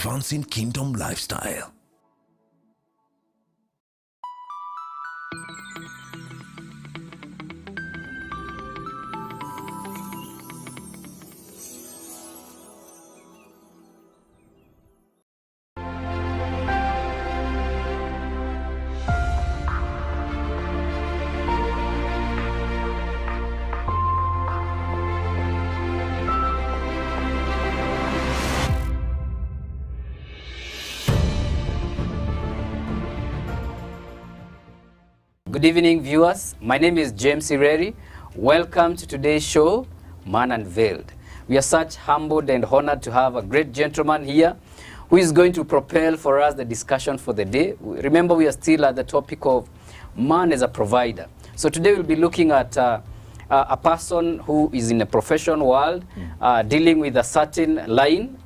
advancing kingdom lifestyle. Good evening, viewers. My name is James Ireri. Welcome to today's show, Man Unveiled. We are such humbled and honored to have a great gentleman here who is going to propel for us the discussion for the day. Remember, we are still at the topic of man as a provider. So today we'll be looking at a person who is in a professional world, dealing with a certain line,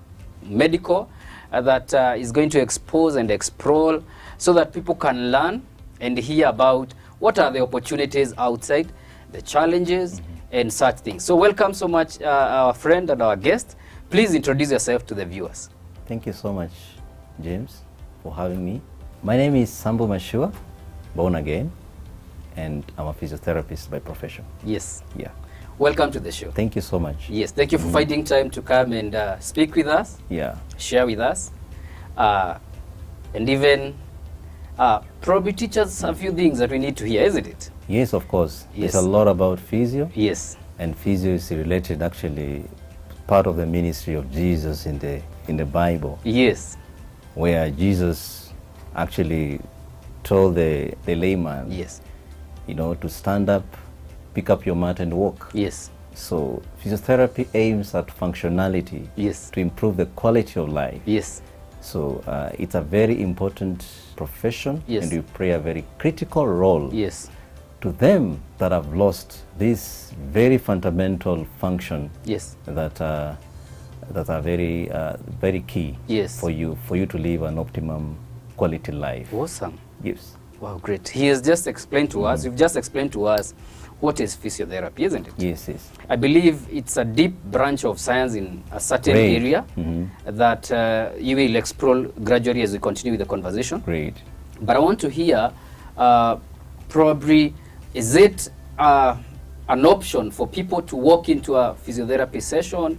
medical, that is going to expose and explore so that people can learn and hear about what are the opportunities outside, the challenges, and such things. So welcome so much, our friend and our guest. Please introduce yourself to the viewers. Thank you so much, James, for having me. My name is Sambo Mashua, born again, and I'm a physiotherapist by profession. Yes. Yeah. Welcome to the show. Thank you so much. Yes, thank you for finding time to come and speak with us, Yeah. share with us, and even probably teach us a few things that we need to hear, isn't it? Yes, of course. Yes. There's a lot about physio. Yes. And physio is related, actually, part of the ministry of Jesus in the Bible, Yes. where Jesus actually told the layman, Yes. you know, to stand up, pick up your mat and walk. Yes. So physiotherapy aims at functionality Yes. to improve the quality of life. Yes. So it's a very important profession, Yes. and you play a very critical role Yes. to them that have lost this very fundamental function Yes. that are very very key Yes. for you to live an optimum quality life. Awesome. Yes. Wow, great. He has just explained to us, you've just explained to us what is physiotherapy, isn't it? Yes. Yes. I believe it's a deep branch of science in a certain Great. area that you will explore gradually as we continue with the conversation. Great. But I want to hear, probably, is it an option for people to walk into a physiotherapy session,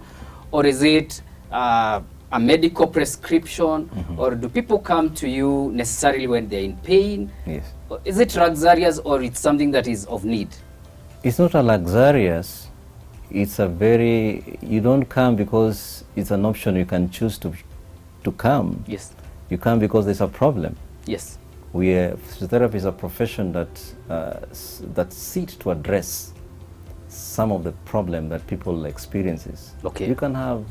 or is it a medical prescription, or do people come to you necessarily when they're in pain? Yes. Or is it luxurious, or it's something that is of need? It's not a luxurious. It's a very, you don't come because it's an option you can choose to come. Yes. You come because there's a problem. Yes. Physiotherapy is a profession that seeks to address some of the problem that people experiences. Okay. You can have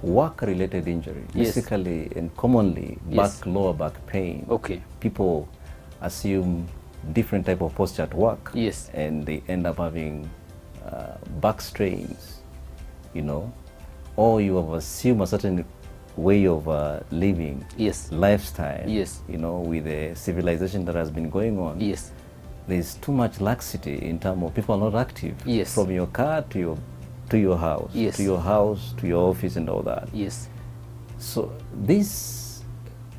work-related injury, Yes. basically and commonly Yes. lower back pain. Okay. People assume different type of posture at work, Yes. and they end up having back strains, you know, or you have assumed a certain way of living, Yes. lifestyle, Yes. you know, with the civilization that has been going on. Yes. There's too much laxity in terms of people are not active. Yes. From your car to your house, Yes. to your house, to your office and all that. Yes. So this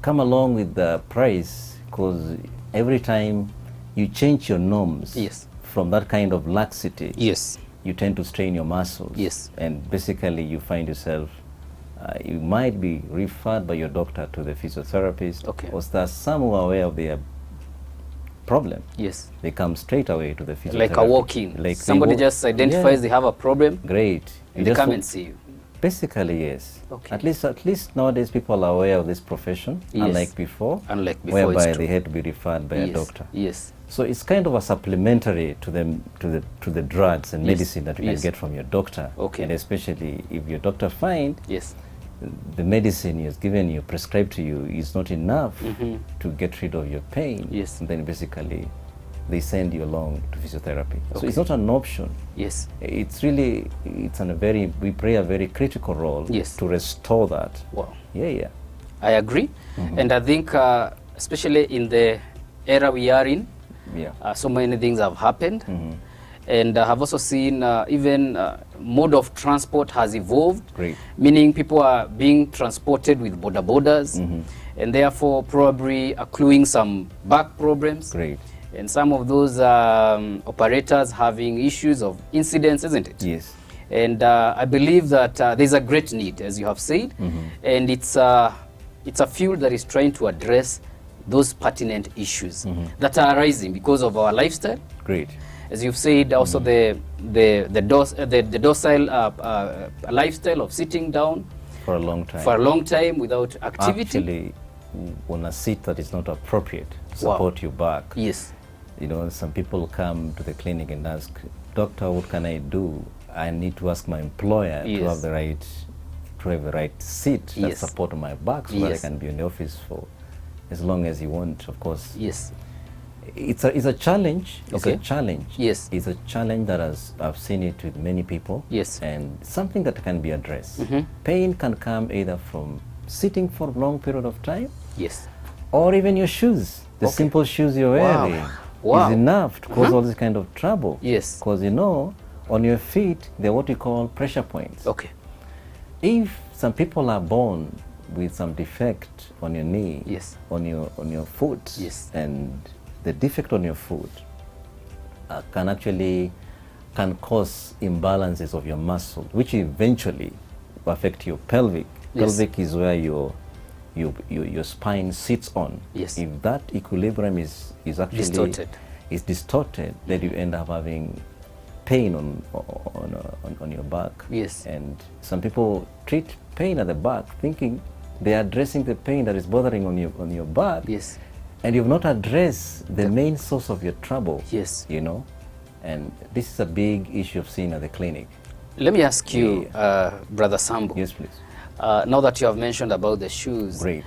come along with the price, because every time you change your norms Yes. from that kind of laxity, Yes. you tend to strain your muscles. Yes. And basically you find yourself, you might be referred by your doctor to the physiotherapist. Okay. Or there's some who are aware of their problem. Yes. They come straight away to the physiotherapist. Like a walk-in. Like Somebody just identifies they have a problem, Great. and You they just come wa- and see you. Basically, yes. Okay. At least nowadays people are aware of this profession, Yes. unlike before. Unlike before, whereby it's true. they had to be referred by a Yes. doctor. Yes. So it's kind of a supplementary to the drugs and Yes. medicine that you Yes. can get from your doctor. Okay. And especially if your doctor find Yes. the medicine he has given you, prescribed to you, is not enough to get rid of your pain. Yes. And then basically they send you along to physiotherapy. So Okay. it's not an option. Yes. It's really, we play a very critical role Yes. to restore that. Wow. Yeah. I agree. And I think, especially in the era we are in, Yeah. so many things have happened. And I have also seen even mode of transport has evolved. Great. Meaning people are being transported with border borders, and therefore probably accruing some back problems. Great. And some of those operators having issues of incidents, isn't it? Yes. And I believe that there's a great need, as you have said, and it's a field that is trying to address those pertinent issues that are arising because of our lifestyle. Great. As you've said, also the docile lifestyle of sitting down For a long time. for a long time without activity. Actually, on a seat that is not appropriate, support your back. Yes. You know, some people come to the clinic and ask, doctor, what can I do? I need to ask my employer to have the right seat that support my back so that I can be in the office for as long as you want, of course. Yes. It's a challenge. It's a challenge. Yes. It's a challenge that I've seen it with many people. Yes. And something that can be addressed. Pain can come either from sitting for a long period of time. Yes. Or even your shoes. The simple shoes you're wearing is enough to cause all this kind of trouble. Yes. Because you know, on your feet, they're what we call pressure points. Okay. If some people are born with some defect on your knee, on your foot, and the defect on your foot can cause imbalances of your muscle, which eventually affect your pelvic. Pelvic is where your spine sits on. Yes. If that equilibrium is actually distorted, then you end up having pain on your back. Yes. And some people treat pain at the back thinking they are addressing the pain that is bothering on your back. Yes. And you've not addressed the main source of your trouble. Yes. You know, and this is a big issue of seeing at the clinic. Let me ask you, Brother Sambo. Yes, please. Now that you have mentioned about the shoes, Great.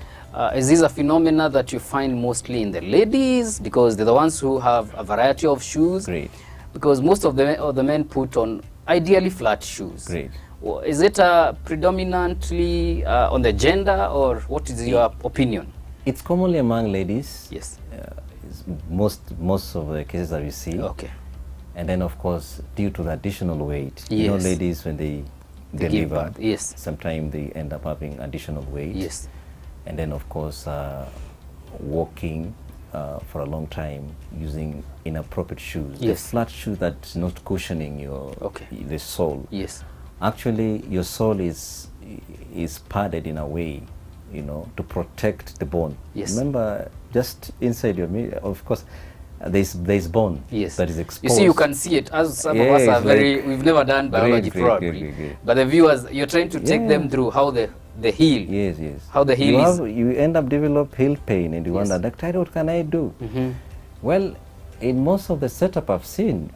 Is this a phenomena that you find mostly in the ladies because they're the ones who have a variety of shoes? Great. Because most of the men put on ideally flat shoes. Great. Is it predominantly on the gender, or what is your opinion? It's commonly among ladies. Yes. Most of the cases that we see. Okay. And then, of course, due to the additional weight, Yes. you know, ladies when they deliver, give birth. Yes. sometimes they end up having additional weight. Yes. And then, of course, walking for a long time using inappropriate shoes. Yes. The flat shoe that's not cushioning the sole. Yes. Actually, your sole is padded in a way, you know, to protect the bone. Yes. Remember, just inside your knee, of course, there's bone that is exposed. You see, you can see it. As some of us are we've never done biology probably. But the viewers, you're trying to take them through how the heel. Yes, yes. How the heel is. You end up develop heel pain and you wonder, doctor, what can I do? Well, in most of the setup I've seen,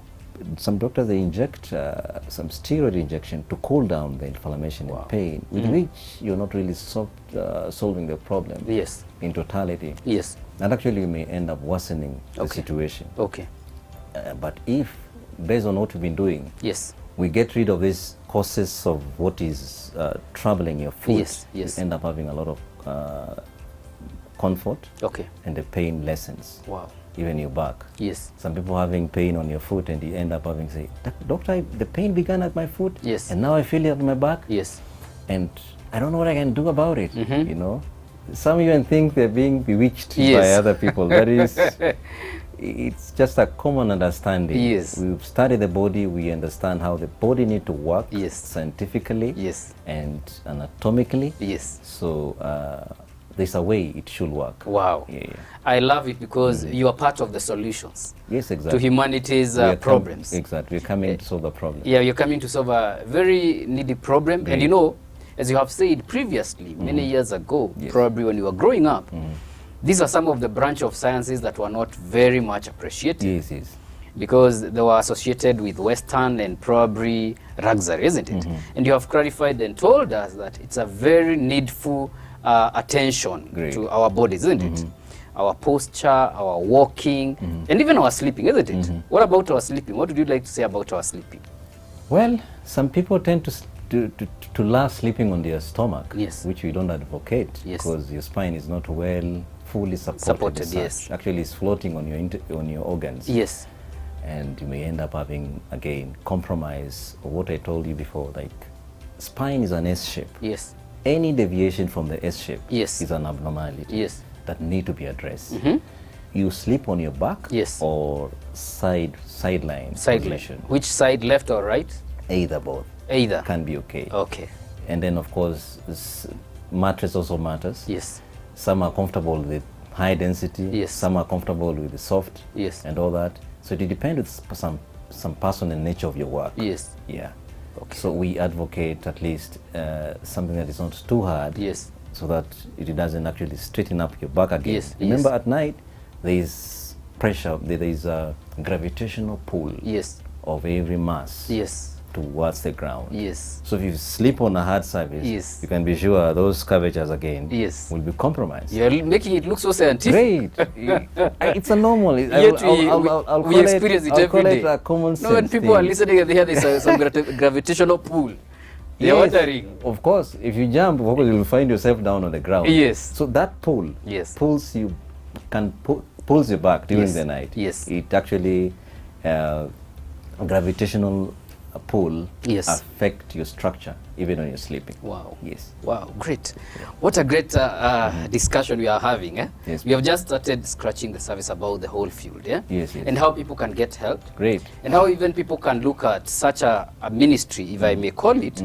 some doctors, they inject some steroid injection to cool down the inflammation and pain, with which you're not really solving the problem in totality. Yes. And actually you may end up worsening the situation. Okay. But if, based on what we've been doing, we get rid of these causes of what is troubling your foot, you end up having a lot of comfort, and the pain lessens. Wow. Even your back. Yes. Some people having pain on your foot and you end up having say, doctor, the pain began at my foot, and now I feel it at my back, and I don't know what I can do about it. You know, some even think they're being bewitched by other people. That is, it's just a common understanding. We've studied the body, we understand how the body needs to work scientifically and anatomically. So there's a way it should work. Wow. I love it because you are part of the solutions. Yes, exactly. To humanity's problems. Exactly. We're coming to solve the problem. Yeah, you're coming to solve a very needy problem. And you know, as you have said previously, many years ago, probably when you were growing up, these are some of the branch of sciences that were not very much appreciated. Because they were associated with Western and probably luxury, isn't it? And you have clarified and told us that it's a very needful attention to our bodies, isn't it? Our posture, our walking, and even our sleeping, isn't it? What about our sleeping? What would you like to say about our sleeping? Well, some people tend to love sleeping on their stomach, which we don't advocate, because your spine is not fully supported. Actually, it's floating on your organs. and you may end up having, again, compromise of what I told you before, like spine is an S shape. Yes. Any deviation from the S shape yes. is an abnormality yes. that need to be addressed. You sleep on your back yes. or sideline position. Which side, left or right? Either, both. Either. Can be okay. Okay. And then, of course, mattress also matters. Yes. Some are comfortable with high density. Yes. Some are comfortable with the soft. Yes. And all that. So it depends on some personal nature of your work. Yes. Yeah. Okay. So we advocate at least something that is not too hard. Yes. So that it doesn't actually straighten up your back again. Yes. Remember, at night there is pressure. There is a gravitational pull. Yes. Of every mass. Yes. Towards the ground. Yes. So if you sleep on a hard surface, yes. you can be sure those curvatures again yes. will be compromised. You're making it look so scientific. Great. It's a normal. We experience it every day. A common sense when people thing. Are listening and they hear there's some gravitational pull, they're wondering. Of course, if you jump, you'll find yourself down on the ground. Yes. So that pull pulls you, pulls you back during the night. Yes. It actually gravitational pull affect your structure even when you're sleeping. Wow. Yes. Wow, great. Yeah. What a great discussion we are having. Eh? Yes. We have just started scratching the surface about the whole field. Yeah? Yes, yes. And how people can get help. Great. And how even people can look at such a ministry, if I may call it,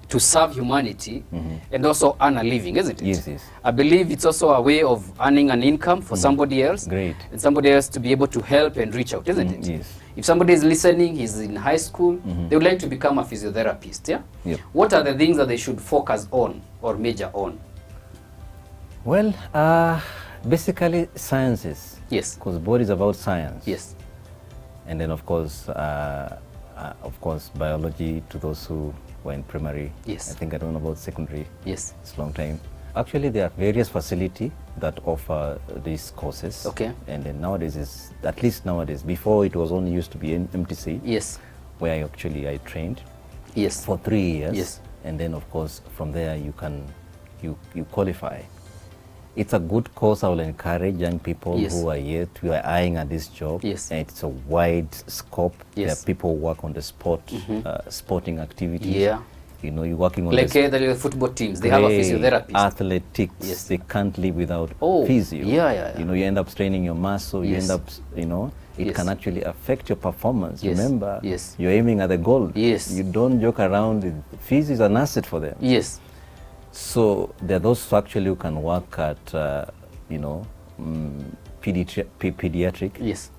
to serve humanity and also earn a living, isn't it? Yes, yes. I believe it's also a way of earning an income for somebody else. Great. And somebody else to be able to help and reach out, isn't it? Yes. If somebody is listening, he's in high school, they would like to become a physiotherapist, yeah? Yep. What are the things that they should focus on or major on? Well, basically sciences. Yes. Because body is about science. Yes. And then, of course, biology to those who were in primary. Yes. I think I don't know about secondary. Yes. It's a long time. Actually, there are various facilities that offer these courses. Okay. And then nowadays, at least nowadays, before it was only used to be in MTC. Yes. Where I trained. Yes. For 3 years. Yes. And then, of course, from there you qualify. It's a good course. I will encourage young people who are eyeing at this job. Yes. And it's a wide scope. Yes. There are people who work on the sporting activities. Yeah. You know, you're working on like the football teams, they have a physiotherapist. Athletics, yes. They can't live without physio. Yeah. You know, you end up straining your muscle, you end up, it can actually affect your performance. Yes. Remember, yes. You're aiming at the goal. Yes. You don't joke around. Physio is an asset for them. Yes. So there are those actually who can work at, pediatric. Yes.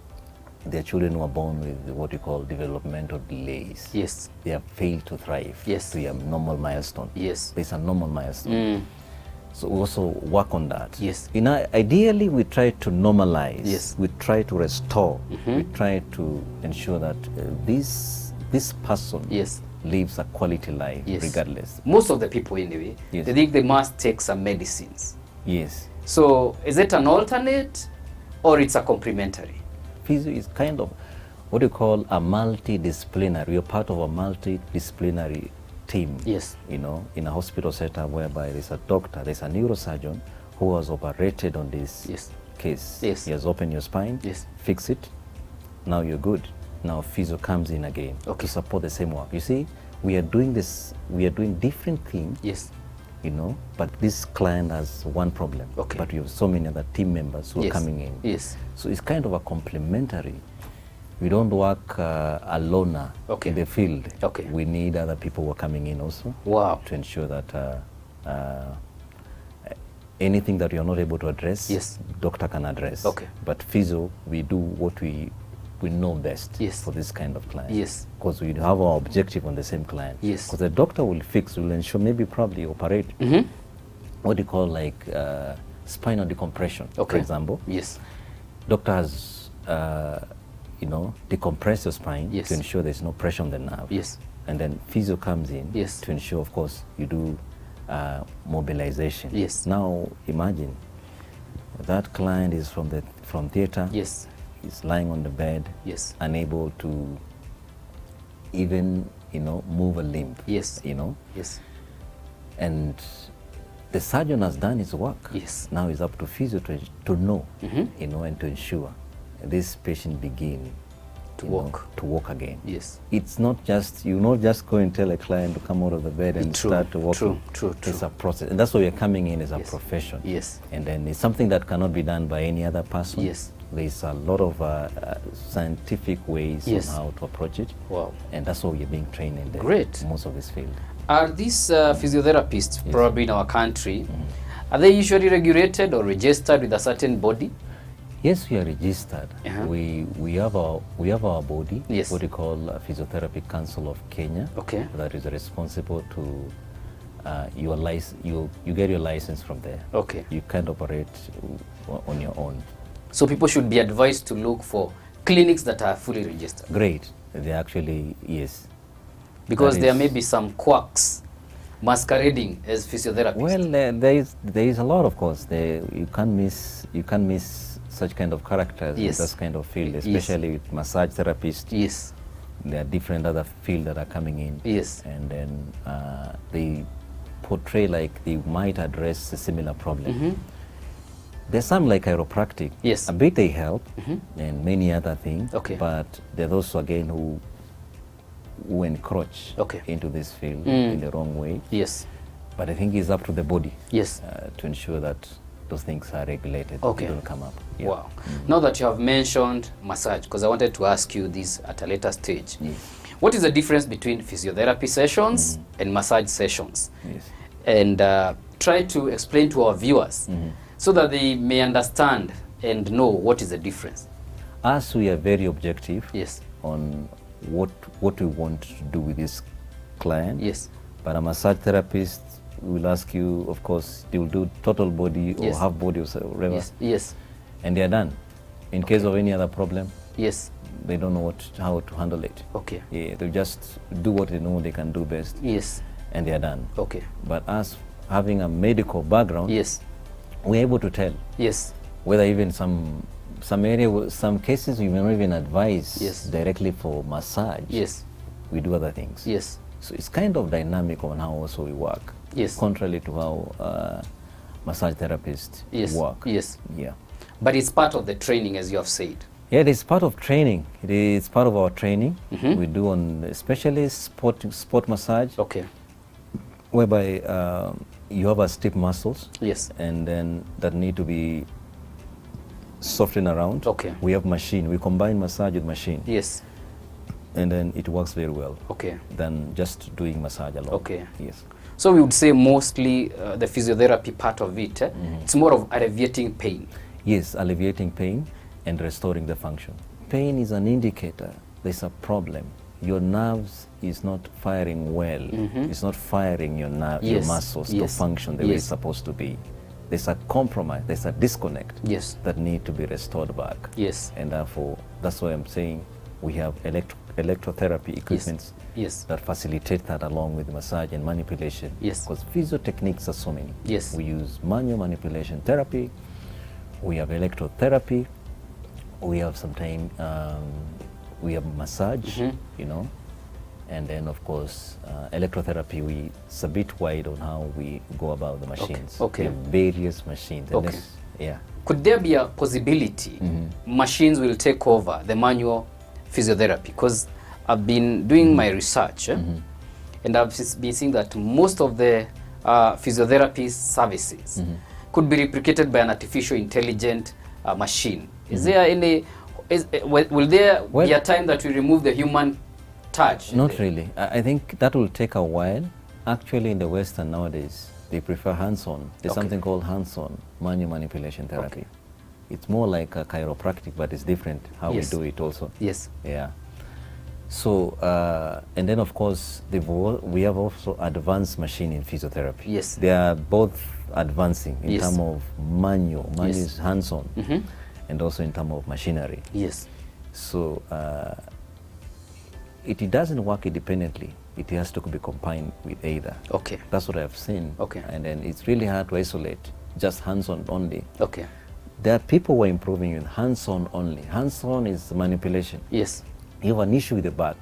Their children who are born with what we call developmental delays. Yes. They have failed to thrive. Yes. To a normal milestone. Yes. There's a normal milestone. So we also work on that. Yes. Ideally, we try to normalize. Yes. We try to restore. We try to ensure that this person lives a quality life regardless. Most of the people anyway, they think they must take some medicines. Yes. So is it an alternate or it's a complementary? Physio is kind of what you call a multidisciplinary. You're part of a multidisciplinary team. Yes. You know, in a hospital setup whereby there's a doctor, there's a neurosurgeon who has operated on this case. Yes. He has opened your spine, fix it. Now you're good. Now physio comes in again to support the same work. You see, we are doing different things. Yes. You know, but this client has one problem. Okay. But you have so many other team members who are coming in. Yes. So it's kind of a complementary. We don't work alone in the field. Okay. We need other people who are coming in also. Wow. To ensure that anything that you're not able to address, doctor can address. Okay. But physio, we do what we know best for this kind of client. Yes. Because we have our objective on the same client. Yes. Because the doctor will ensure, probably operate what do you call like spinal decompression, for example. Yes. Doctor has, decompress your spine to ensure there's no pressure on the nerve. Yes. And then physio comes in to ensure, of course, you do mobilization. Yes. Now imagine that client is from theater. Yes. He's lying on the bed. Yes. Unable to even, move a limb. Yes. Yes. And the surgeon has done his work. Yes. Now it's up to physio to know, and to ensure this patient begin to walk. To walk again. Yes. It's not just, you not just go and tell a client to come out of the bed and start to walk. True. It's a process. And that's why we're coming in as a profession. Yes. And then it's something that cannot be done by any other person. Yes. There's a lot of scientific ways on how to approach it. Wow. And that's why we're being trained in most of this field. Are these physiotherapists, probably in our country, are they usually regulated or registered with a certain body? Yes, we are registered. We have our body, what we call Physiotherapy Council of Kenya. Okay. That is responsible to your license. You get your license from there. Okay. You can't operate on your own. So people should be advised to look for clinics that are fully registered. Great. They actually, yes. Because there may be some quacks masquerading as physiotherapists. Well, there is a lot, of course. You can't miss such kind of characters in this kind of field, especially with massage therapists. Yes. There are different other fields that are coming in. Yes. And then they portray like they might address a similar problem. There's some like chiropractic. Yes. A bit they help and many other things. Okay. But there's also again who encroach into this field in the wrong way. Yes. But I think it's up to the body. Yes. To ensure that those things are regulated. Okay. They don't come up. Yeah. Wow. Now that you have mentioned massage, because I wanted to ask you this at a later stage. Yes. What is the difference between physiotherapy sessions and massage sessions? Yes. And try to explain to our viewers so that they may understand and know what is the difference. As we are very objective on what we want to do with this client. Yes. But a massage therapist will ask you, of course, they will do total body or half body or whatever. Yes. And they are done. In case of any other problem, they don't know how to handle it. Okay. Yeah, they just do what they know they can do best. Yes. And they are done. Okay. But us having a medical background, we're able to tell. Yes. Whether even some cases we may not even advise directly for massage. Yes. We do other things. Yes. So it's kind of dynamic on how also we work. Yes. Contrary to how massage therapists work. Yes. Yeah. But it's part of the training, as you have said. Yeah, it is part of training. It is part of our training. We do on especially sport massage. Okay. Whereby you have a stiff muscles. Yes. And then that need to be softened around. Okay. We have machine. We combine massage with machine. Yes. And then it works very well. Okay. Than just doing massage alone. Okay. Yes. So we would say mostly the physiotherapy part of it, it's more of alleviating pain. Yes, alleviating pain and restoring the function. Pain is an indicator there's a problem. Your nerves is not firing well. It's not firing your your muscles to function the way it's supposed to be. There's a compromise, there's a disconnect that need to be restored back. Yes. And therefore, that's why I'm saying we have electrotherapy equipments that facilitate that along with massage and manipulation. Yes. Because physio techniques are so many. Yes. We use manual manipulation therapy, we have electrotherapy, we have sometimes we have massage, you know, and then of course electrotherapy, it's a bit wide on how we go about the machines. Okay. We have various machines. Okay. Yeah. Could there be a possibility machines will take over the manual physiotherapy? Because I've been doing my research and I've been seeing that most of the physiotherapy services could be replicated by an artificial intelligent machine. Is there any, will there be a time that we remove the human touch? Not really. I think that will take a while. Actually, in the Western nowadays, they prefer hands-on. There's something called hands-on manual manipulation therapy. It's more like a chiropractic, but it's different how we do it also. Yes. Yeah. So, and then of course, we have also advanced machine in physiotherapy. Yes. They are both advancing in terms of manual is hands-on, and also in terms of machinery. Yes. So, it doesn't work independently. It has to be combined with either. Okay. That's what I've seen. Okay. And then it's really hard to isolate just hands-on only. Okay. There are people who are improving in hands-on only. Hands-on is manipulation. Yes. You have an issue with the back.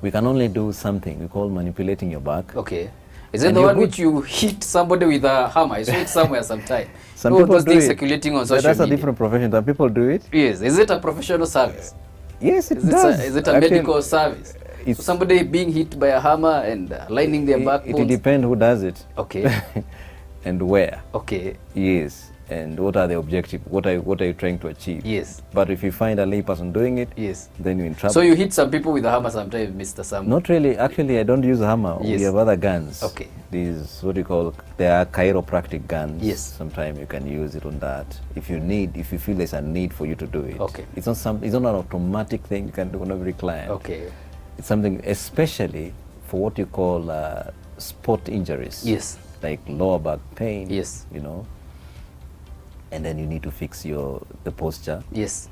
We can only do something we call manipulating your back. Okay. Is it the one which you hit somebody with a hammer? I saw it somewhere sometime. Some people those do things it. circulating on social media. That's a different profession. Some people do it. Yes. Is it a professional service? Yes, it does. Is it a medical service? So somebody being hit by a hammer and lining their back bones? It will depend who does it. Okay. And where. Okay. Yes. And what are the objectives? What are you trying to achieve? Yes. But if you find a lay person doing it, yes, then you're in trouble. So you hit some people with a hammer sometimes, Mr. Sam? Not really. Actually, I don't use a hammer. Yes. We have other guns. Okay. These, what you call, they are chiropractic guns. Yes. Sometimes you can use it on that. If you feel there's a need for you to do it. Okay. It's not an automatic thing you can do on every client. Okay. It's something especially for what you call sport injuries. Yes. Like lower back pain. Yes. You know. And then you need to fix the posture. Yes.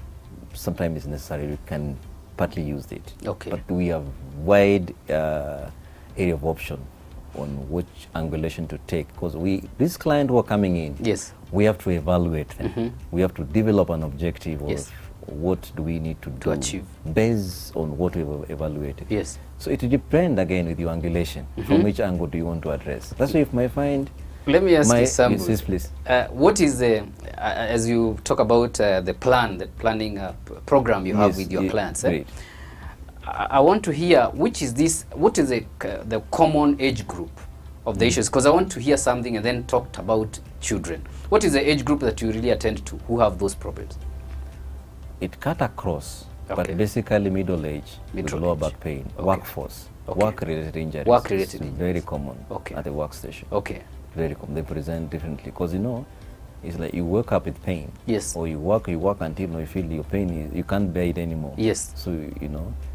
Sometimes it's necessary. You can partly use it. Okay. But we have wide area of option on which angulation to take, because this client who are coming in, yes, we have to evaluate them. We have to develop an objective of yes, what do we need to do achieve based on what we've evaluated. Yes. So it will depend again with your angulation. From which angle do you want to address? That's why if my find. Let me ask you something. Yes, please. What is as you talk about the planning program you have with your clients? Great. I want to hear what is the common age group of the issues, because I want to hear something and then talk about children. What is the age group that you really attend to who have those problems? It cut across, okay, but basically middle age, with lower back pain, okay, workforce, okay, work-related injuries. Work-related injuries. Very common, okay, at the workstation. Okay. Very common. They present differently, because it's like you wake up with pain. Yes. Or you work until you feel your pain you can't bear it anymore. Yes. So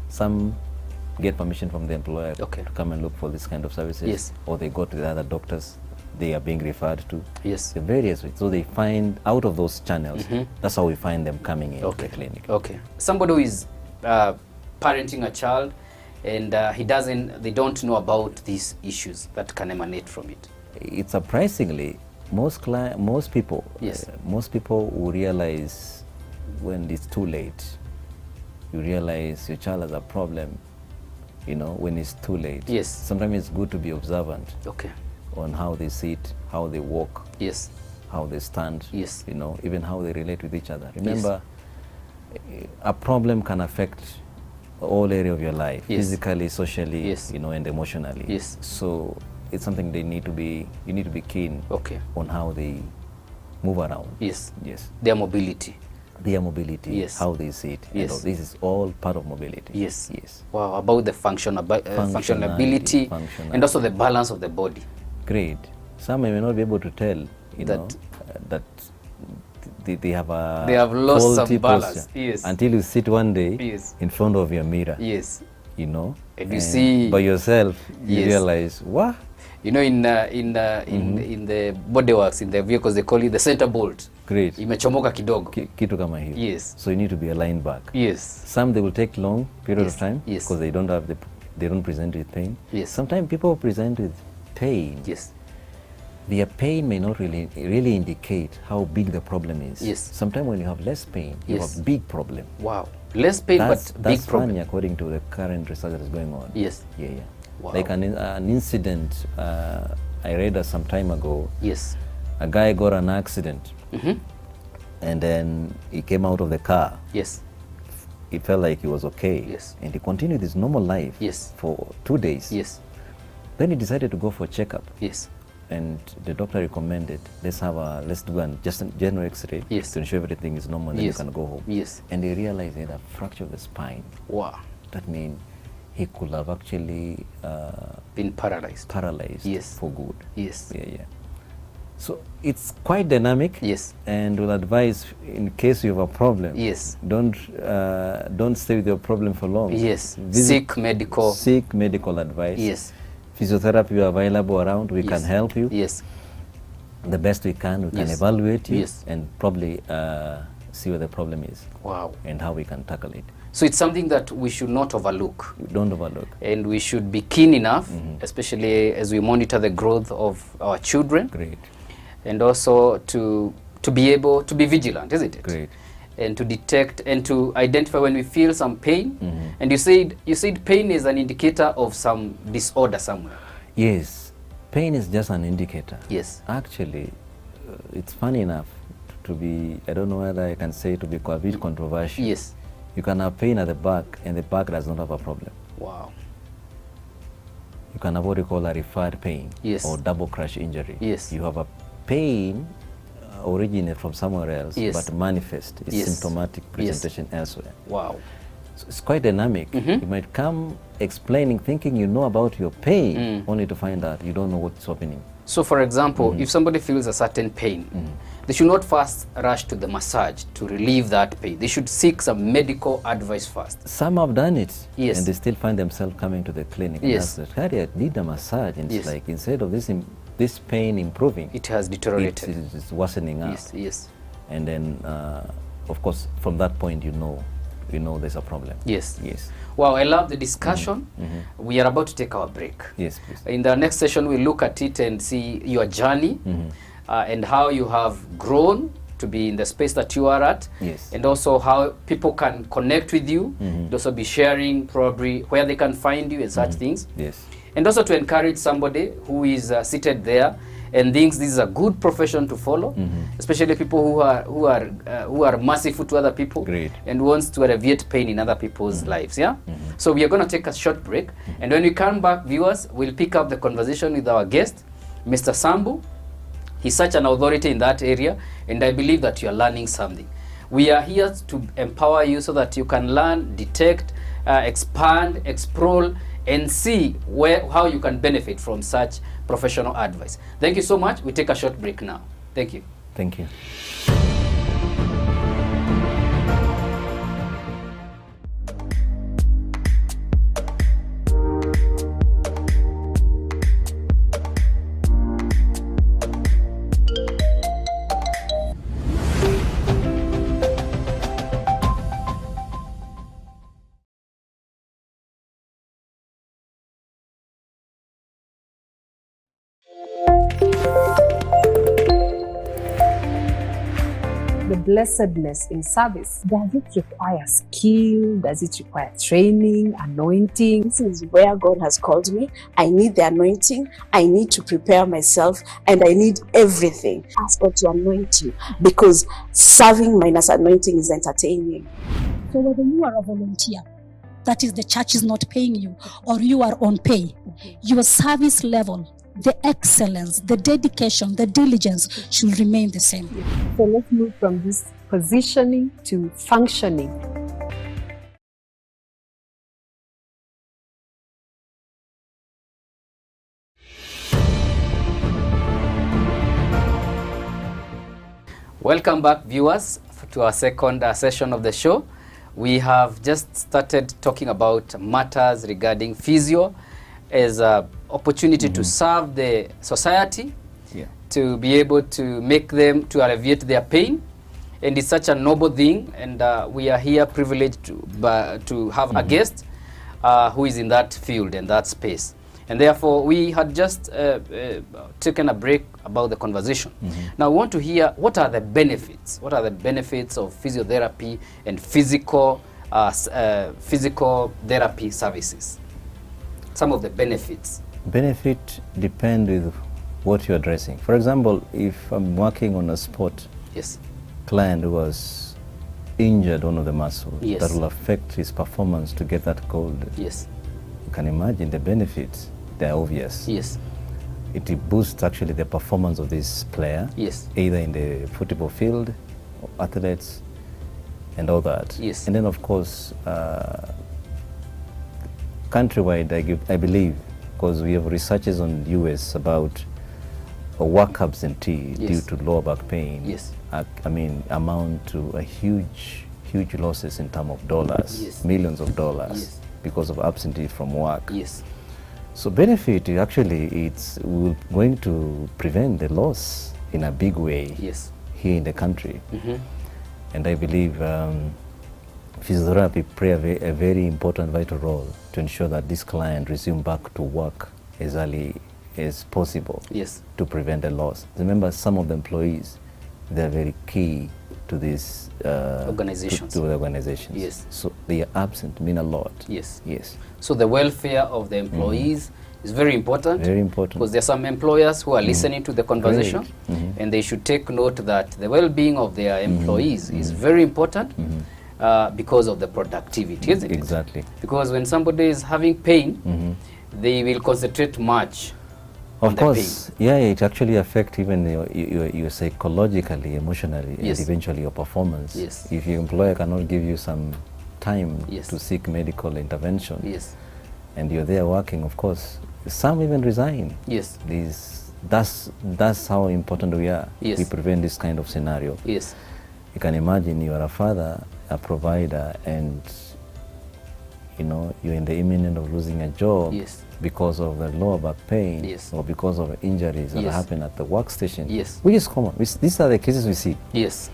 some get permission from the employer, okay, to come and look for this kind of services. Yes. Or they go to the other doctors they are being referred to. Yes. The various ways. So they find out of those channels. That's how we find them coming in, okay, the clinic. Okay. Somebody who is parenting a child and they don't know about these issues that can emanate from it. It's surprisingly, most people, yes, most people will realize when it's too late. You realize your child has a problem, when it's too late. Yes. Sometimes it's good to be observant. Okay. On how they sit, how they walk. Yes. How they stand. Yes. Even how they relate with each other. Remember, yes, a problem can affect all areas of your life, yes, physically, socially, yes, and emotionally. Yes. So it's something you need to be keen, okay, on how they move around. Yes. Yes. Their mobility. Yes. How they sit. Yes. This is all part of mobility. Yes. Yes. Wow, about the functionality and also the balance of the body. Great. Some may not be able to tell, that they have lost some balance. Yes. Until you sit one day, yes, in front of your mirror. Yes. And you see by yourself, you, yes, realize, what? In the bodyworks, in the vehicles, they call it the center bolt. Great. Imechomoka kidogo. Kitu kama hiyo. Yes. So you need to be aligned back. Yes. Some they will take long period, yes, of time. Yes. Because they don't present with pain. Yes. Sometimes people present with pain. Yes. Their pain may not really indicate how big the problem is. Yes. Sometimes when you have less pain, yes, you have a big problem. Wow. Less pain, but big problem. Funny, according to the current research that is going on. Yes. Yeah. Wow. Like an incident I read some time ago. Yes. A guy got an accident. And then he came out of the car. Yes. He felt like he was okay. Yes. And he continued his normal life. Yes. For 2 days. Yes. Then he decided to go for a checkup. Yes. And the doctor recommended, let's do just a general X-ray, yes, to ensure everything is normal, then, yes, you can go home. Yes. And they realized he had a fracture of the spine. Wow. That means he could have actually been paralyzed. Yes. For good. Yes. Yeah. So it's quite dynamic. Yes. And we'll advise, in case you have a problem, yes, don't stay with your problem for long. Yes. Seek medical advice. Yes. Physiotherapy are available around. We, yes, can help you. Yes. The best we can. We, yes, can evaluate you. Yes. And probably see what the problem is. Wow. And how we can tackle it. So it's something that we should not overlook. Don't overlook. And we should be keen enough, especially as we monitor the growth of our children. Great. And also to be able to be vigilant, isn't it? Great. And to detect and to identify when we feel some pain. And you said pain is an indicator of some disorder somewhere. Yes, pain is just an indicator. Yes. Actually, it's funny enough to be, I don't know whether I can say, to be a bit controversial. Yes. You can have pain at the back and the back does not have a problem. Wow. You can have what you call a referred pain, yes, or double crush injury. Yes. You have a pain originate from somewhere else, yes, but manifest, it's yes, symptomatic presentation, yes, elsewhere. Wow. So it's quite dynamic. You might come explaining, thinking you know about your pain, only to find out you don't know what's happening. So for example, if somebody feels a certain pain, they should not first rush to the massage to relieve that pain. They should seek some medical advice first. Some have done it, yes, and they still find themselves coming to the clinic. Yes. And ask, I need a massage, and it's yes, like instead of this pain improving, it has deteriorated. It's worsening up. Yes, yes. And then, of course, from that point, you know there's a problem. Yes. Yes. Wow, I love the discussion. We are about to take our break. Yes, please. In the next session, we'll look at it and see your journey and how you have grown to be in the space that you are at. Yes. And also how people can connect with you. And also be sharing probably where they can find you and such things. Yes. And also to encourage somebody who is seated there and thinks this is a good profession to follow, especially people who are merciful to other people. Great. And wants to alleviate pain in other people's lives. Yeah. So we are going to take a short break, and when we come back, viewers, we'll pick up the conversation with our guest, Mr. Sambu. He's such an authority in that area, and I believe that you are learning something. We are here to empower you so that you can learn, detect, expand, explore, and see how you can benefit from such professional advice. Thank you so much. We take a short break now. Thank you. Thank you. The blessedness in service, does it require skill? Does it require training, anointing? This is where God has called me. I need the anointing. I need to prepare myself, and I need everything. Ask God to anoint you, because serving minus anointing is entertaining. So whether you are a volunteer, that is the church is not paying you, or you are on pay, your service level, the excellence, the dedication, the diligence should remain the same. So let's move from this positioning to functioning. Welcome back, viewers, to our second session of the show. We have just started talking about matters regarding physio as an opportunity to serve the society, to be able to make them, to alleviate their pain. And it's such a noble thing, and we are here privileged to have a guest who is in that field and that space. And therefore, we had just taken a break about the conversation. Now, we want to hear what are the benefits. What are the benefits of physiotherapy and physical therapy services? Some of the benefits. Benefit depend with what you're addressing. For example, if I'm working on a sport, client who was injured one of the muscles, that will affect his performance to get that goal. You can imagine the benefits. They're obvious. It boosts actually the performance of this player, either in the football field, or athletes, and all that. And then, of course, countrywide, I believe, because we have researches on US about work absentee due to lower back pain, I mean, amount to a huge losses in terms of dollars, millions of dollars, because of absentee from work. So benefit, actually, it's going to prevent the loss in a big way here in the country. And I believe physiotherapy play a very important, vital role to ensure that this client resume back to work as early as possible to prevent the loss. Remember, some of the employees, they're very key to this organizations. To the organizations. So they are absent mean a lot. So the welfare of the employees is very important. Very important. Because there are some employers who are listening to the conversation, and they should take note that the well-being of their employees is very important. because of the productivity, isn't it? Exactly. Because when somebody is having pain, they will concentrate much. Of course, yeah, it actually affects even your psychologically, emotionally, yes. and eventually your performance. Yes. If your employer cannot give you some time yes. to seek medical intervention, yes. and you're there working, of course, some even resign. Yes. That's how important we are. Yes. We prevent this kind of scenario. Yes. You can imagine you are a father, a provider, and you're in the imminent of losing a job. Yes. Because of the lower back pain, yes. or because of injuries that yes. happen at the workstation, yes. which is common. These are the cases we see. Yes.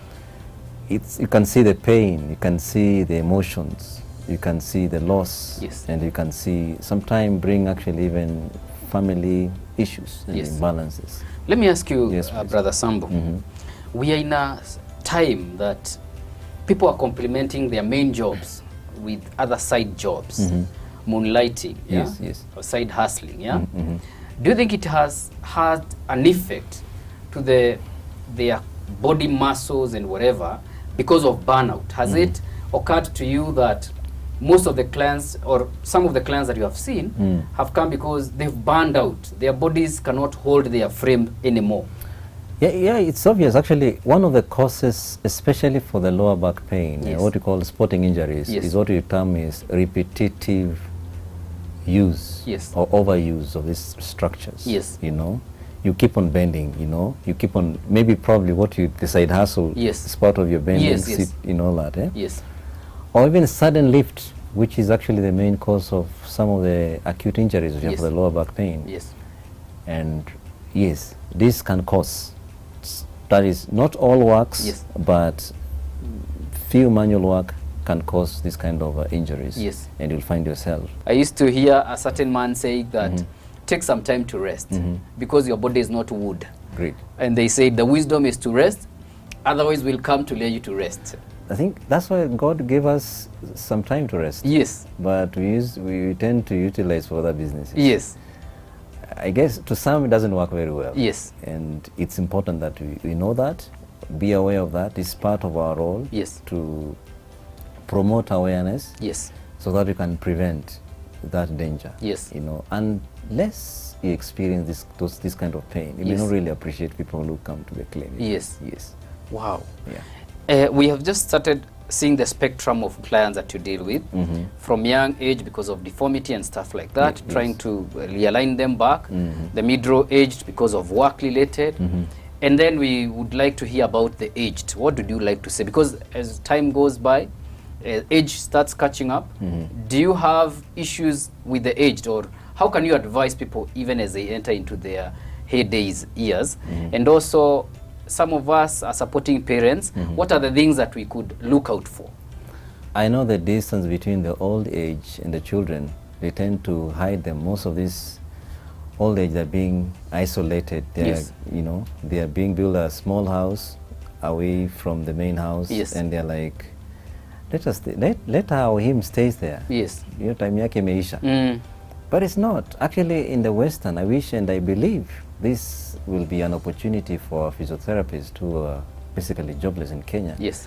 You can see the pain, you can see the emotions, you can see the loss, yes. and you can see sometimes bring actually even family issues and yes. imbalances. Let me ask you, yes, Brother Sambo, we are in a time that people are complementing their main jobs with other side jobs. Moonlighting, yes, yes, or side hustling, yeah. Do you think it has had an effect to their body muscles and whatever because of burnout? Has it occurred to you that most of the clients or some of the clients that you have seen have come because they've burned out? Their bodies cannot hold their frame anymore. Yeah, it's obvious. Actually, one of the causes, especially for the lower back pain, yes. what we call sporting injuries, yes. is what we term is repetitive use yes. or overuse of these structures. Yes. You keep on bending, you keep on, maybe probably what you decide hustle yes. is part of your bending, yes, yes. all that. Eh? Yes. Or even sudden lift, which is actually the main cause of some of the acute injuries we have yes. for the lower back pain. Yes. And yes, this can cause, that is not all works, yes. but few manual work can cause this kind of injuries. Yes. And you'll find yourself. I used to hear a certain man saying that take some time to rest because your body is not wood. Great. And they say the wisdom is to rest, otherwise we'll come to lay you to rest. I think that's why God gave us some time to rest. Yes. But we tend to utilize for other businesses. Yes. I guess to some it doesn't work very well. Yes. And it's important that we know that, be aware of that. It's part of our role. Yes. To promote awareness. Yes. So that we can prevent that danger. Yes. Unless you experience this kind of pain, you may not really appreciate people who come to the clinic. Yes. Yes. Wow. Yeah. We have just started seeing the spectrum of clients that you deal with from young age because of deformity and stuff like that, trying to realign them back, the middle-aged because of work-related, and then we would like to hear about the aged. What would you like to say? Because as time goes by, age starts catching up. Do you have issues with the aged, or how can you advise people even as they enter into their heydays years? And also, some of us are supporting parents. What are the things that we could look out for? I know the distance between the old age and the children, they tend to hide them. Most of these old age are being isolated. They're, they are being built a small house away from the main house. Yes. And they're like, let her or him stays there. Yes. Time yake imeisha. But it's not. Actually, in the Western, I wish and I believe this will be an opportunity for physiotherapists who are basically jobless in Kenya. Yes.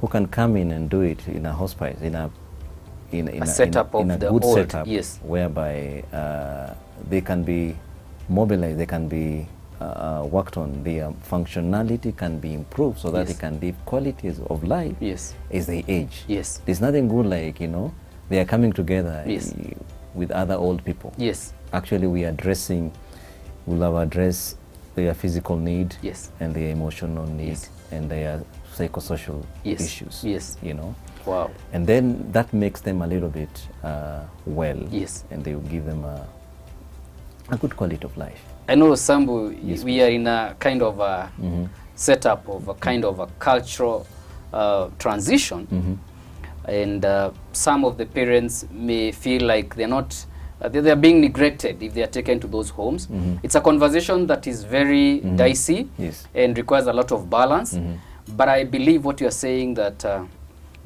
Who can come in and do it in a hospice, in a setup of the good old, setup, yes, whereby they can be mobilized, they can be worked on, their functionality can be improved so that they can live qualities of life as they age. Yes. There's nothing good like, they are coming together with other old people. Yes. Actually, we'll have addressed their physical need and their emotional need and their psychosocial issues. Yes. Wow. And then that makes them a little bit well. Yes. And they will give them a good quality of life. I know, Sambu, we are in a kind of a setup of a kind of a cultural transition. And some of the parents may feel like they're not, they're being neglected if they are taken to those homes. It's a conversation that is very dicey and requires a lot of balance. But I believe what you're saying, that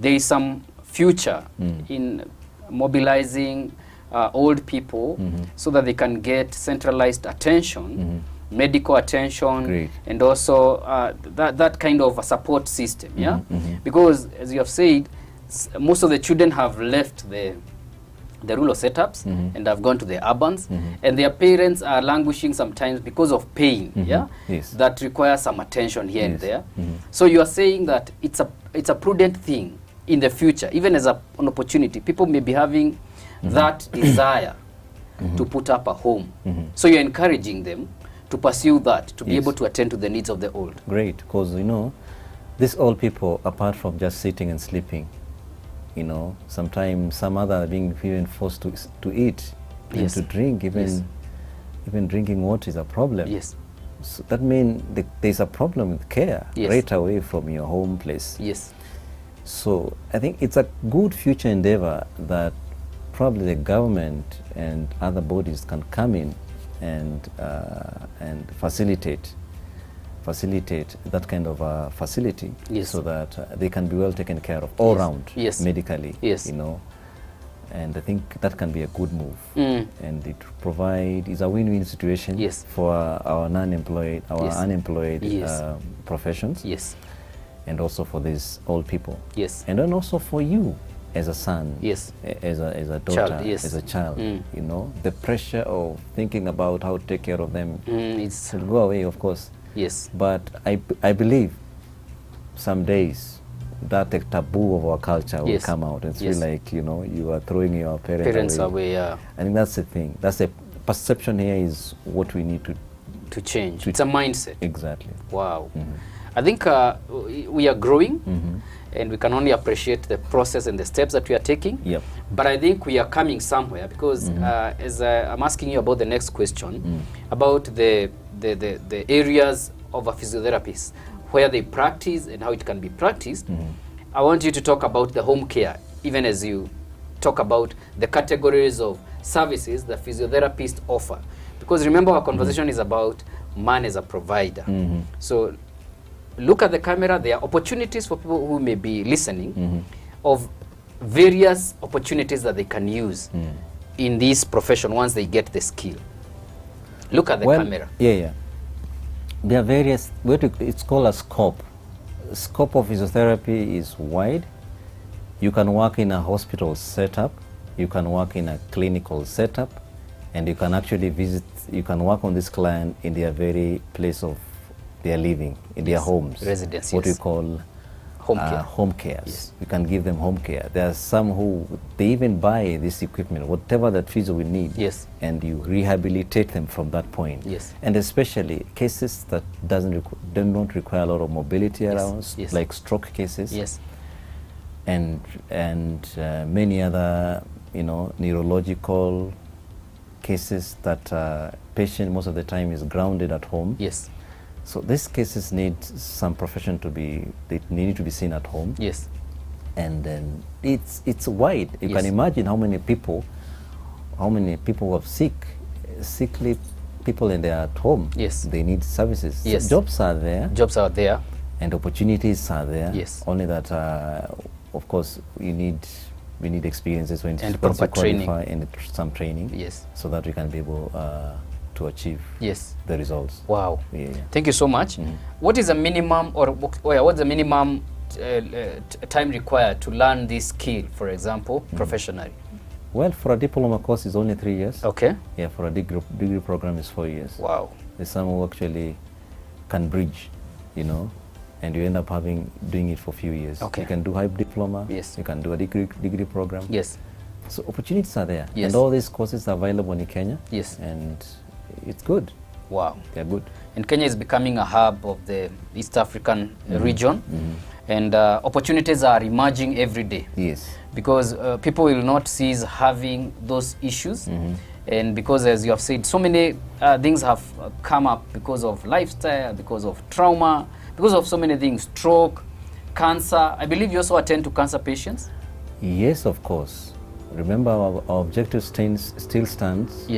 there is some future in mobilizing old people so that they can get centralized attention, medical attention, and also that kind of a support system. Because as you have said, most of the children have left the rural setups and have gone to the urbans, and their parents are languishing sometimes because of pain, Yes. that requires some attention here and there. So you are saying that it's a prudent thing in the future, even as an opportunity. People may be having that desire to put up a home. So you're encouraging them to pursue that, to be able to attend to the needs of the old. Great, because you know, these old people, apart from just sitting and sleeping, you know, sometimes some other are being even forced to eat and to drink. Even drinking water is a problem. Yes. So that means there's a problem with care right away from your home place. Yes. So I think it's a good future endeavor that probably the government and other bodies can come in and facilitate that kind of facility, so that they can be well taken care of all round medically, you know. And I think that can be a good move, and it is a win-win situation for our unemployed professions, and also for these old people, and then also for you as a son, as a daughter, as a child, you know, the pressure of thinking about how to take care of them will go away, of course. Yes. But I believe some days that taboo of our culture will come out and feel like, you know, you are throwing your parents away. I think that's the thing. That's the perception here is what we need to change. It's a mindset. Exactly. Wow. I think we are growing, and we can only appreciate the process and the steps that we are taking. Yep. But I think we are coming somewhere, because as I'm asking you about the next question, about the areas of a physiotherapist, where they practice and how it can be practiced, I want you to talk about the home care, even as you talk about the categories of services the physiotherapists offer. Because remember, our conversation is about man as a provider. So look at the camera. There are opportunities for people who may be listening of various opportunities that they can use in this profession once they get the skill. Look at the camera. There are various, it's called a scope. Scope of physiotherapy is wide. You can work in a hospital setup, you can work in a clinical setup, and you can actually you can work on this client in their very place of their living, in their homes. Residence, what we call home care. You can give them home care. There are some who, they even buy this equipment, whatever that physio will need, and you rehabilitate them from that point. And especially cases that do not require a lot of mobility around, like stroke cases, and many other, you know, neurological cases that patient most of the time is grounded at home. So these cases need some profession they need to be seen at home. And then it's wide. You can imagine how many people have sickly people and they are at home. They need services. So jobs are there. And opportunities are there. Only that, of course, we need experiences and proper training and some training. So that we can be able to achieve the results. Wow. Thank you so much. What is the minimum, or what's the minimum time required to learn this skill, for example, professionally? Well, for a diploma course is only 3 years. Okay. Yeah, for a degree program is 4 years. Wow. There's some who actually can bridge, you know, and you end up doing it for a few years. Okay. You can do high diploma. You can do a degree program. So opportunities are there. And all these courses are available in Kenya. And it's good. Wow. They're good. And Kenya is becoming a hub of the East African region. And opportunities are emerging every day. Because people will not cease having those issues. And because, as you have said, so many things have come up because of lifestyle, because of trauma, because of so many things, stroke, cancer. I believe you also attend to cancer patients? Yes, of course. Remember, our objective still stands.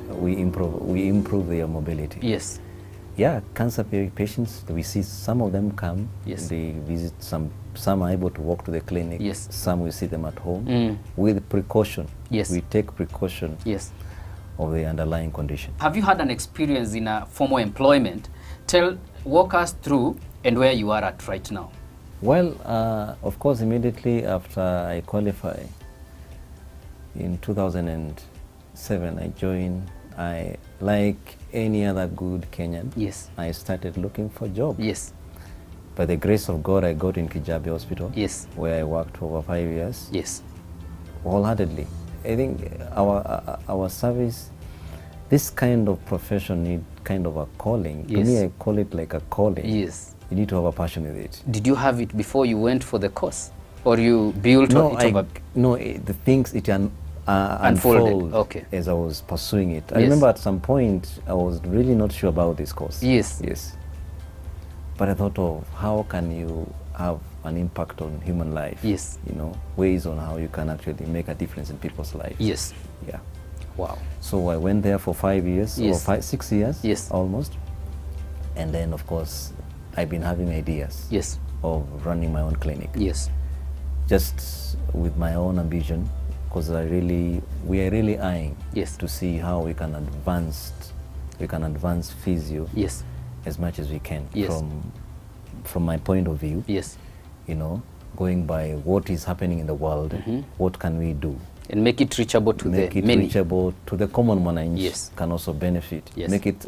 We improve their mobility. Yeah, cancer patients, we see some of them come, they visit, some are able to walk to the clinic, some we see them at home with precaution. We take precaution of the underlying condition. Have you had an experience in a formal employment? Walk us through and where you are at right now. Well, of course, immediately after I qualify, in 2007, I joined. Like any other good Kenyan, yes, I started looking for a job. Yes. By the grace of God, I got in Kijabe Hospital, yes, where I worked for over 5 years. Yes. Wholeheartedly. I think our service, this kind of profession need kind of a calling. Yes. To me, I call it like a calling. Yes. You need to have a passion with it. Did you have it before you went for the course? Or you built it over? No, the things it unfolded okay, as I was pursuing it. I yes, remember at some point, I was really not sure about this course. Yes. Yes. But I thought of how can you have an impact on human life? Yes. You know, ways on how you can actually make a difference in people's lives. Yes. Yeah. Wow. So I went there for 5 years, yes, or 6 years, yes, almost. And then, of course, I've been having ideas, yes, of running my own clinic. Yes. Just with my own ambition, because we are really eyeing, yes, to see how we can advance physio, yes, as much as we can, yes, from my point of view. Yes. You know, going by what is happening in the world, what can we do? And make it reachable to the many. Reachable to the common man, yes, can also benefit. Yes. Make it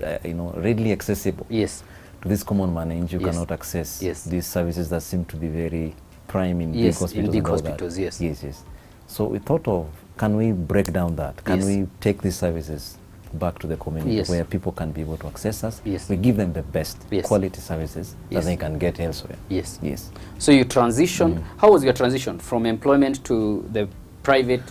readily accessible. Yes. To this common man who yes, cannot access, yes, these services that seem to be very prime in yes, big hospitals. In big hospitals, yes. Yes, yes. So we thought of, can we break down that? Can yes, we take these services back to the community, yes, where people can be able to access us? Yes. We give them the best, yes, quality services, yes, that they can get elsewhere. Yes. Yes. So you transition, how was your transition from employment to the private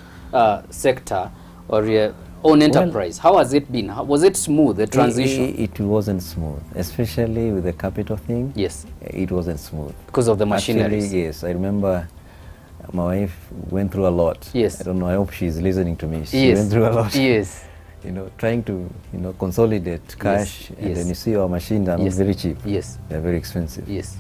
sector or your own enterprise? Well, how has it been? Was it smooth, the transition? It wasn't smooth, especially with the capital thing. Yes. It wasn't smooth. Because of the machinery? Actually, yes. I remember my wife went through a lot. Yes. I don't know, I hope she's listening to me. She yes, went through a lot. Yes. You know, trying to, consolidate cash, yes, and yes, then you see our machines are yes, not very cheap. Yes. They're very expensive. Yes.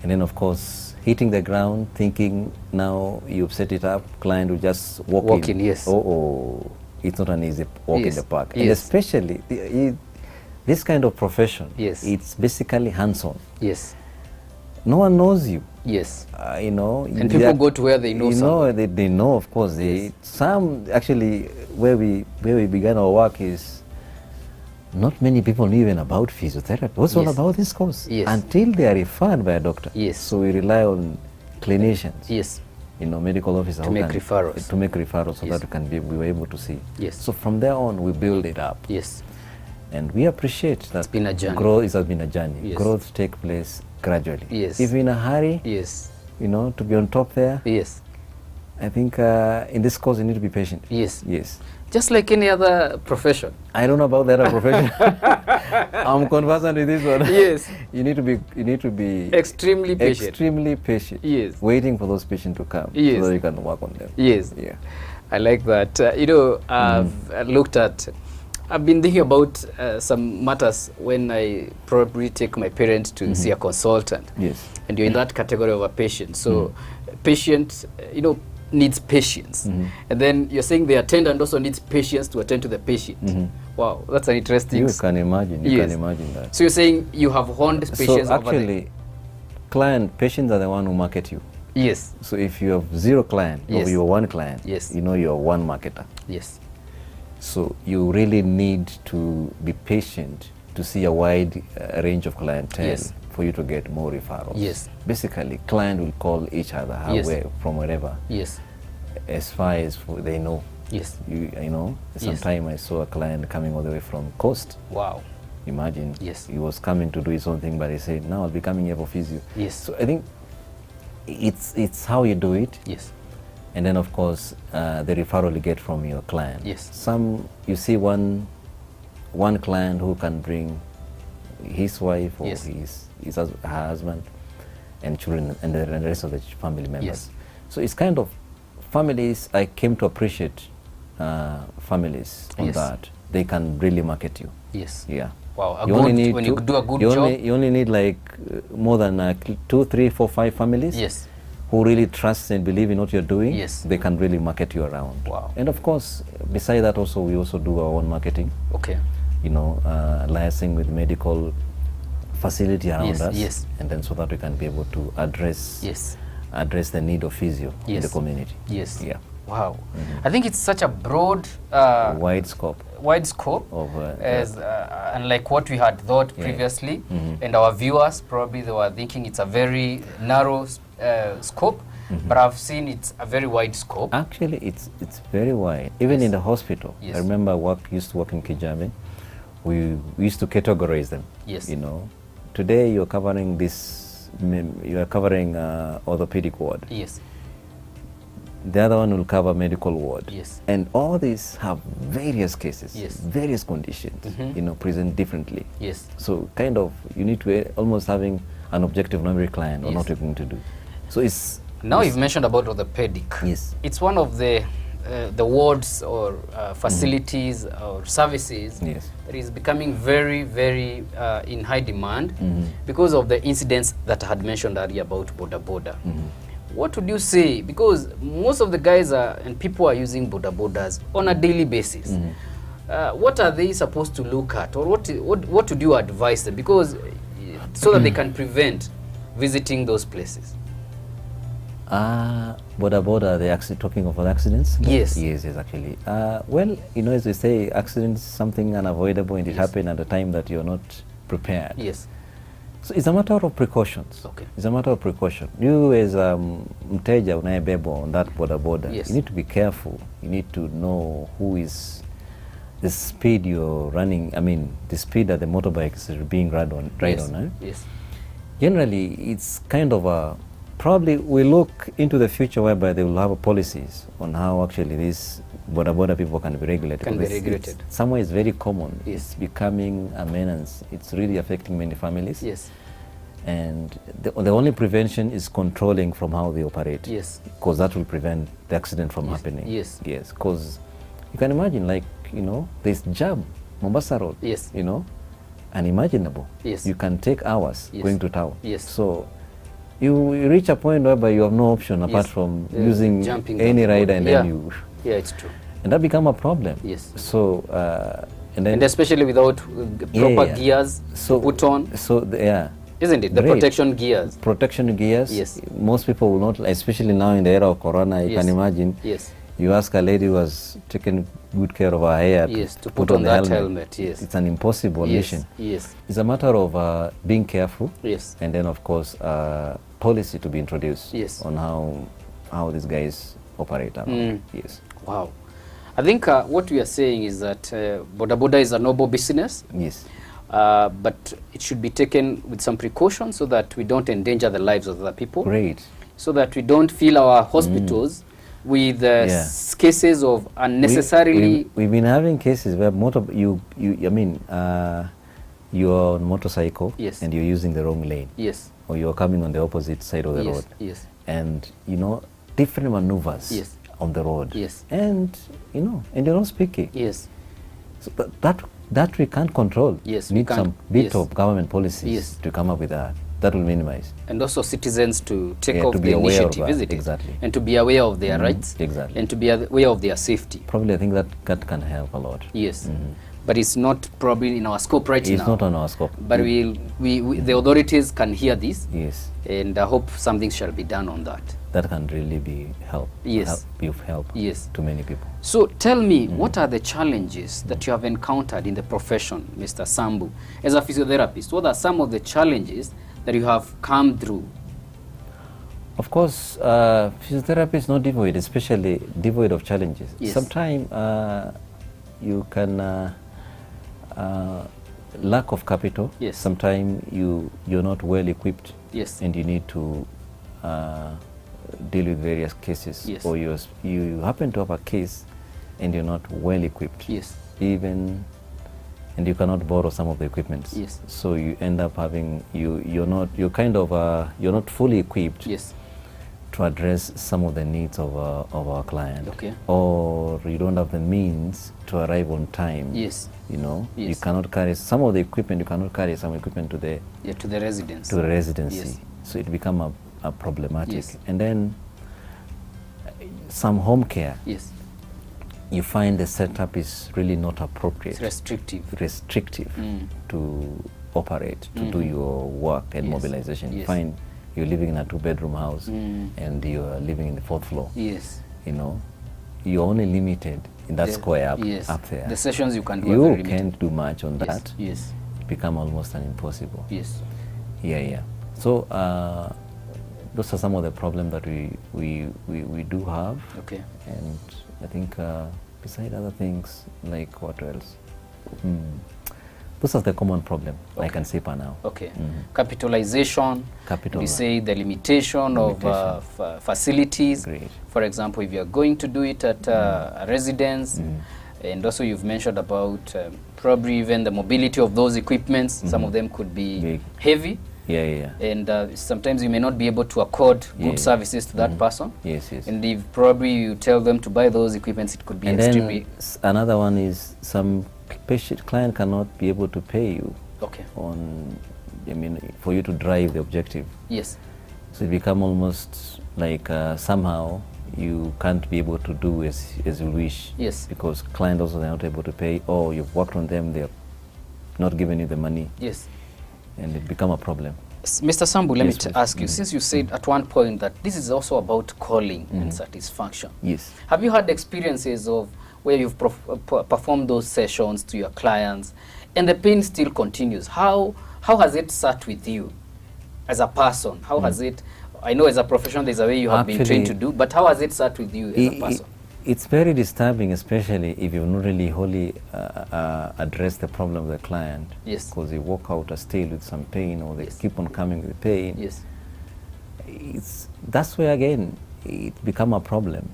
And then, of course, hitting the ground, thinking now you've set it up, client will just walk in. Yes. Oh, it's not an easy walk yes, in the park. Yes. And especially this kind of profession, yes, it's basically hands-on. Yes. No one knows you. Yes. And people go to where they know someone. They know, of course. Some, actually, where we began our work is, not many people knew even about physiotherapy. What's all about this course? Yes. Until they are referred by a doctor. Yes. So we rely on clinicians. Yes. Medical officers to make referrals. To make referrals so that we were able to see. Yes. So from there on, we build it up. Yes. And we appreciate that it's been a journey. Growth has been a journey. Yes. Growth takes place gradually. Yes. If you're in a hurry, yes, to be on top there, yes, I think in this course you need to be patient. Yes. Yes. Just like any other profession. I don't know about the other profession. I'm conversant with this one. Yes. You need to be extremely patient. Extremely patient. Yes. Waiting for those patients to come. Yes. So that you can work on them. Yes. Yeah. I like that. I've been thinking about some matters when I probably take my parents to see a consultant. Yes. And you're in that category of a patient. So patient, needs patience. And then you're saying the attendant also needs patience to attend to the patient. Wow, that's an interesting... You can imagine. You can imagine that. So you're saying you have honed patience over actually, patients are the one who market you. Yes. So if you have 0 client, or you are 1 client, yes, you're 1 marketer. Yes. So you really need to be patient to see a wide range of clientele, yes, for you to get more referrals. Yes. Basically, client will call each other from wherever. Yes. As far as they know. Yes. Sometime I saw a client coming all the way from coast. Wow. Imagine. Yes. He was coming to do his own thing, but he said, now I'll be coming here for physio. Yes. So I think it's how you do it. Yes. And then, of course, the referral you get from your client. Yes. You see one client who can bring his wife or yes, her husband and children and the rest of the family members. Yes. So it's kind of families. I came to appreciate families on yes, that. They can really market you. Yes. Yeah. Wow. When you do a good job. You only need like more than 2, 3, 4, 5 families. Yes. Who really trust and believe in what you're doing. Yes. They can really market you around. Wow. And of course, beside that also, we also do our own marketing. Okay. Liaising with medical facility around us. Yes. And then so that we can be able to address the need of physio in the community. Yes. Yeah. Wow. I think it's such a broad, wide scope of unlike what we had thought previously, and our viewers probably they were thinking it's a very narrow scope, but I've seen it's a very wide scope. Actually, it's very wide. Even in the hospital, I remember used to work in Kijabe. We used to categorize them. Yes. You know, today you're covering this. You are covering orthopedic ward. Yes. The other one will cover medical ward. Yes. And all these have various cases, various conditions, you know, present differently. Yes. So kind of you need to almost having an objective on every client on what you're going to do. So it's... Now you've mentioned about orthopedic. Yes. It's one of the wards or facilities or services that is becoming very, very in high demand because of the incidents that I had mentioned earlier about boda. What would you say? Because most of the guys and people are using bodas on a daily basis. What are they supposed to look at, or what would you advise them? Because so that they can prevent visiting those places. Boda, they're actually talking of accidents? Yes. Yes, actually. Well, you know, as they say, accidents something unavoidable, and it happened at a time that you're not prepared. Yes. So it's a matter of precautions. Okay. It's a matter of precaution. You as mteja unayebebo on that boda, you need to be careful. You need to know who is the speed you're running. I mean, the speed that the motorbike is being ride on. Yes. Generally, it's kind of a... Probably we look into the future whereby they will have policies on how actually these boda people can be regulated. Somewhere it's very common. It's becoming a menace. It's really affecting many families. Yes. And the only prevention is controlling from how they operate. Yes. Because that will prevent the accident from happening. Yes. Yes. Because you can imagine, like, you know, this jam, Mombasa Road. Yes. You know, unimaginable. Yes. You can take hours going to town. Yes. So you reach a point whereby you have no option apart from using any rider, and then you... Yeah, it's true. And that become a problem. Yes. So, and especially without proper gears put on. So, Isn't it? The protection gears. Protection gears. Yes. Most people will not, especially now in the era of Corona, you can imagine. Yes. You ask a lady who has taken good care of her hair to put on that helmet. Yes. It's an impossible mission. Yes. It's a matter of being careful. Yes. And then, of course, policy to be introduced on how these guys operate around. Yes. Wow. I think what we are saying is that boda is a noble business. Yes. But it should be taken with some precaution so that we don't endanger the lives of other people. Great. So that we don't fill our hospitals with cases of unnecessarily... We've been having cases where you're on motorcycle and you're using the wrong lane. Yes. Or you're coming on the opposite side of the road. Yes. And, you know, different maneuvers on the road. Yes. And, you know, and you're not speaking. Yes. So that we can't control. Yes. We need some bit of government policies to come up with that. That will minimize. And also citizens to take off to be the aware initiative, of isn't it? Exactly. And to be aware of their rights. Exactly. And to be aware of their safety. Probably I think that can help a lot. Yes. But it's not probably in our scope now. It's not on our scope. But the authorities can hear this. Yes. And I hope something shall be done on that. That can really be help. Yes. Be of help to many people. So tell me, what are the challenges that you have encountered in the profession, Mr. Sambu? As a physiotherapist, what are some of the challenges that you have come through? Of course, physiotherapy is not devoid, especially devoid of challenges. Yes. Sometimes you can lack of capital. Yes. Sometimes you're not well equipped. Yes. And you need to deal with various cases. Yes. Or you happen to have a case and you're not well equipped. Yes. And you cannot borrow some of the equipment. Yes. So you end up having you're not fully equipped. Yes. To address some of the needs of our client. Okay. Or you don't have the means to arrive on time. Yes. You know, yes. You cannot carry some of the equipment. You cannot carry some equipment to the residence. To the residency. Yes. So it become a problematic. Yes. And then some home care. Yes. You find the setup is really not appropriate. It's restrictive. To operate, to do your work and mobilization. You find you're living in a 2-bedroom house and you're living in the 4th floor. Yes. You know, you're only limited in that square up there. The sessions you can do. You can't do much on that. Yes. It become almost an impossible. Yes. Yeah. So those are some of the problems that we do have. Okay. And I think beside other things, like what else? Those are the common problem I can say per now. Okay. Capitalization. We say the limitation of facilities. Great. For example, if you are going to do it at a residence, and also you've mentioned about probably even the mobility of those equipments. Some of them could be heavy. Yeah. And sometimes you may not be able to accord good services to that person. Yes. And if probably you tell them to buy those equipments, it could be extremely... Then another one is some client cannot be able to pay you on, for you to drive the objective. Yes. So it become almost like somehow you can't be able to do as you wish. Yes. Because client also are not able to pay, or you've worked on them, they're not giving you the money. Yes. And it become a problem. Mr. Sambu, let me ask you, since you said at one point that this is also about calling and satisfaction. Yes. Have you had experiences of where you've performed those sessions to your clients and the pain still continues? How has it sat with you as a person? How has it, I know as a professional there's a way you have been trained to do, but how has it sat with you as a person? It's very disturbing, especially if you've not really wholly addressed the problem of the client. Yes. Because they walk out still with some pain, or they keep on coming with pain. Yes. That's where again it become a problem.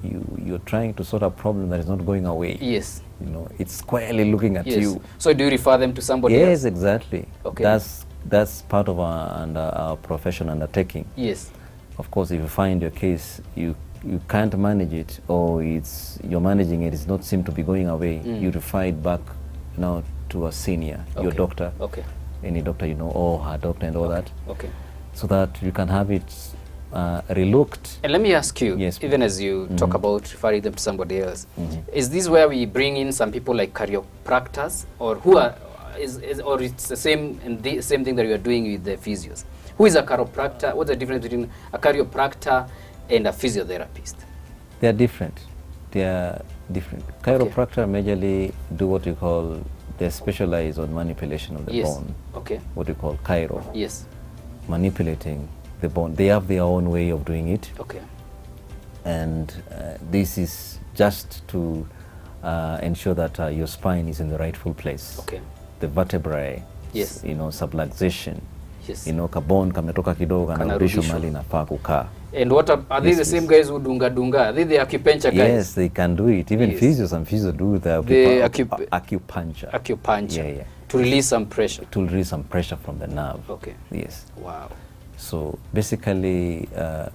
You're trying to sort a problem that is not going away. Yes. You know, it's squarely looking at you. So do you refer them to somebody else? Yes, exactly. Okay. That's part of our profession undertaking. Yes. Of course, if you find your case, you can't manage it, or you're managing it, not seem to be going away, you refer it back now to a senior, your doctor, any doctor you know, or her doctor and all that, so that you can have it relooked. And let me ask you, even as you talk about referring them to somebody else, is this where we bring in some people like chiropractors, or who are, or it's the same thing that you are doing with the physios? Who is a chiropractor? What's the difference between a chiropractor and a physiotherapist? They are different. Chiropractor majorly do what you call, they specialize on manipulation of the bone. What we call chiro. Yes. Manipulating the bone. They have their own way of doing it. And this is just to ensure that your spine is in the rightful place. The vertebrae, subluxation. Kabon kametoka kidogo kanarudishwa mahali inafaa kukaa. And what are they the same guys who dunga? Are they the acupuncture guys? Yes, they can do it. Even some physios do the acupuncture. Acupuncture. To release some pressure. To release some pressure from the nerve. Yes. Wow. So basically,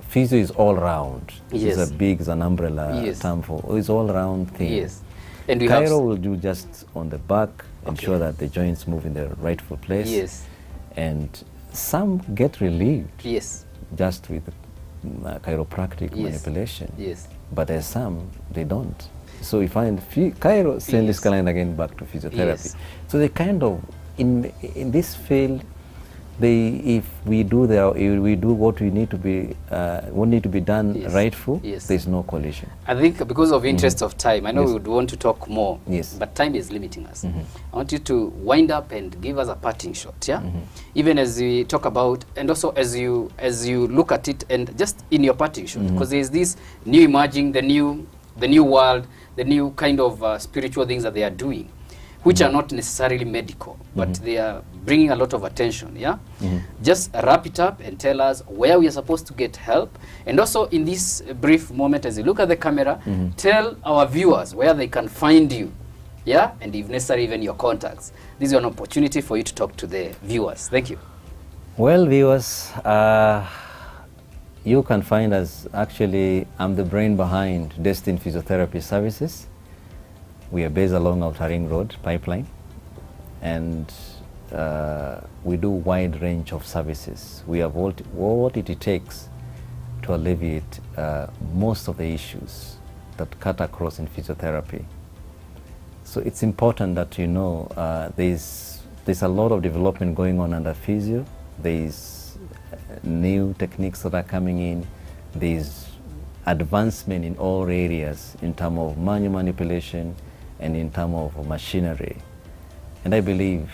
physio is all round. It's an umbrella term for it's all round thing. Yes. And chiro will do just on the back, ensure that the joints move in the rightful place. Yes. And some get relieved. Yes. Just with chiropractic manipulation. Yes. But there's some they don't. So we find chiro send this client again back to physiotherapy. So they kind of in this field, if we do what we need to be done rightful, there's no collision. I think because of interest of time, I know we would want to talk more, but time is limiting us. I want you to wind up and give us a parting shot, even as we talk about, and also as you look at it, and just in your parting shot, because there's this new emerging, the new world, the new kind of spiritual things that they are doing, which are not necessarily medical, but they are bringing a lot of attention, Just wrap it up and tell us where we are supposed to get help. And also in this brief moment, as you look at the camera, tell our viewers where they can find you, and if necessary, even your contacts. This is an opportunity for you to talk to the viewers. Thank you. Well, viewers, you can find us, actually, I'm the brain behind Destined Physiotherapy Services. We are based along Outer Ring Road Pipeline, and we do wide range of services. We have what it takes to alleviate most of the issues that cut across in physiotherapy. So it's important that you know there's there's a lot of development going on under physio. There's new techniques that are coming in. There's advancement in all areas in terms of manual manipulation and in terms of machinery. And I believe,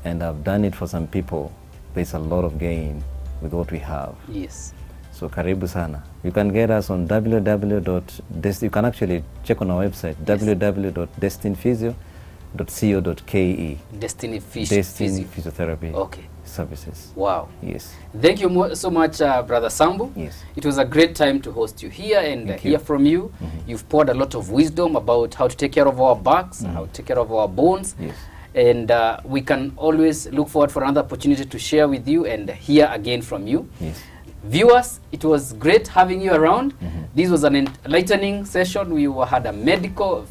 and I've done it for some people, there's a lot of gain with what we have. Yes. So karibu sana. You can get us on you can actually check on our website, yes. www.destinphysio.co.ke. Destiny Physiotherapy. Okay. Services. Wow. Yes. Thank you so much, Brother Sambu. Yes. It was a great time to host you here and hear from you. You've poured a lot of wisdom about how to take care of our backs, how to take care of our bones. Yes. And we can always look forward for another opportunity to share with you and hear again from you. Yes. Viewers, it was great having you around. This was an enlightening session. We had a medical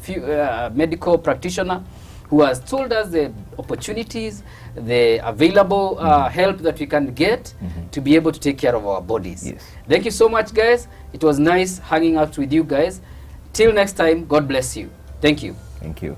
practitioner who has told us the opportunities, the available help that we can get to be able to take care of our bodies. Yes. Thank you so much, guys. It was nice hanging out with you guys. Till next time, God bless you. Thank you. Thank you.